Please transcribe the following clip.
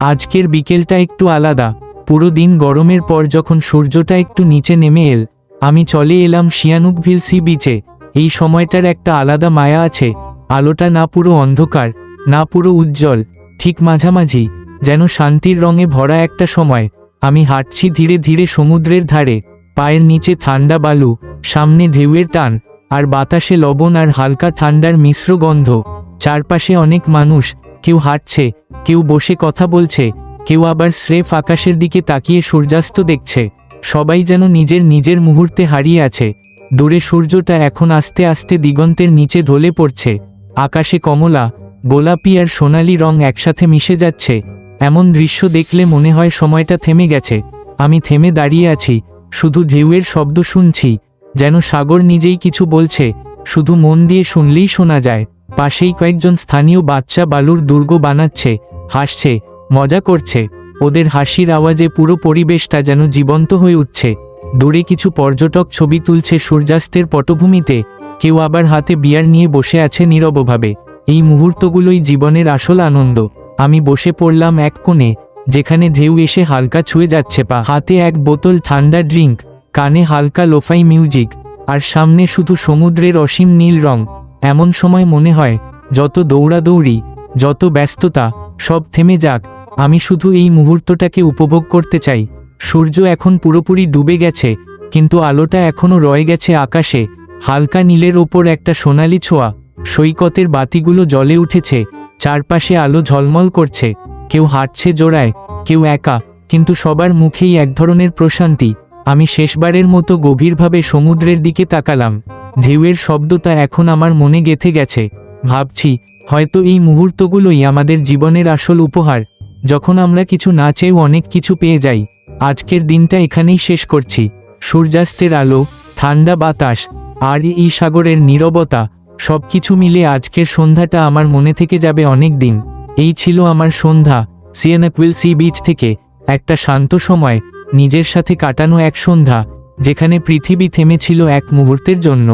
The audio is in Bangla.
আজকের বিকেলটা একটু আলাদা। পুরো দিন গরমের পর যখন সূর্যটা একটু নিচে নেমে আমি চলে এলাম শিয়ানুকভিল সি বিচে। এই সময়টার একটা আলাদা মায়া আছে। আলোটা না পুরো অন্ধকার, না পুরো উজ্জ্বল, ঠিক মাঝামাঝি, যেন শান্তির রঙে ভরা একটা সময়। আমি হাঁটছি ধীরে ধীরে সমুদ্রের ধারে, পায়ের নিচে ঠান্ডা বালু, সামনে ঢেউয়ের টান, আর বাতাসে লবণ আর হালকা ঠান্ডার মিশ্র গন্ধ। চারপাশে অনেক মানুষ, কেউ হাঁটছে, কেউ বসে কথা বলছে, কেউ আবার স্রেফ আকাশের দিকে তাকিয়ে সূর্যাস্ত দেখছে। সবাই যেন নিজের নিজের মুহূর্তে হারিয়ে আছে। দূরে সূর্যটা এখন আস্তে আস্তে দিগন্তের নিচে ঢলে পড়ছে। আকাশে কমলা, গোলাপি আর সোনালি রং একসাথে মিশে যাচ্ছে। এমন দৃশ্য দেখলে মনে হয় সময়টা থেমে গেছে। আমি থেমে দাঁড়িয়ে আছি, শুধু ঢেউয়ের শব্দ শুনছি, যেন সাগর নিজেই কিছু বলছে, শুধু মন দিয়ে শুনলেই শোনা যায়। পাশেই কয়েকজন স্থানীয় বাচ্চা বালুর দুর্গ বানাচ্ছে, হাসছে, মজা করছে। ওদের হাসির আওয়াজে পুরো পরিবেশটা যেন জীবন্ত হয়ে উঠছে। দূরে কিছু পর্যটক ছবি তুলছে সূর্যাস্তের পটভূমিতে, কেউ আবার হাতে বিয়ার নিয়ে বসে আছে নীরবভাবে। এই মুহূর্তগুলোই জীবনের আসল আনন্দ। আমি বসে পড়লাম এক কোণে, যেখানে ঢেউ এসে হালকা ছুঁয়ে যাচ্ছে পা। হাতে এক বোতল ঠান্ডা ড্রিঙ্ক, কানে হালকা লোফাই মিউজিক, আর সামনে শুধু সমুদ্রের অসীম নীল রং। এমন সময় মনে হয়, যত দৌড়াদৌড়ি, যত ব্যস্ততা, সব থেমে যাক। আমি শুধু এই মুহূর্তটাকে উপভোগ করতে চাই। সূর্য এখন পুরোপুরি ডুবে গেছে, কিন্তু আলোটা এখনও রয়ে গেছে আকাশে, হালকা নীলের ওপর একটা সোনালি ছোঁয়া। সৈকতের বাতিগুলো জ্বলে উঠেছে, চারপাশে আলো ঝলমল করছে। কেউ হাঁটছে জোড়ায়, কেউ একা, কিন্তু সবার মুখেই এক ধরনের প্রশান্তি। আমি শেষবারের মতো গভীরভাবে সমুদ্রের দিকে তাকালাম। ঢেউয়ের শব্দটা এখন আমার মনে গেঁথে গেছে। ভাবছি, হয়তো এই মুহূর্তগুলোই আমাদের জীবনের আসল উপহার, যখন আমরা কিছু না চেয়েও অনেক কিছু পেয়ে যাই। আজকের দিনটা এখানেই শেষ করছি। সূর্যাস্তের আলো, ঠান্ডা বাতাস, আর এই সাগরের নীরবতা, সবকিছু মিলে আজকের সন্ধ্যাটা আমার মনে থেকে যাবে অনেক দিন। এই ছিল আমার সন্ধ্যা, শিয়ানুকভিল সি বিচ থেকে। একটা শান্ত সময়, নিজের সাথে কাটানো এক সন্ধ্যা, যেখানে পৃথিবী থেমেছিল এক মুহূর্তের জন্য।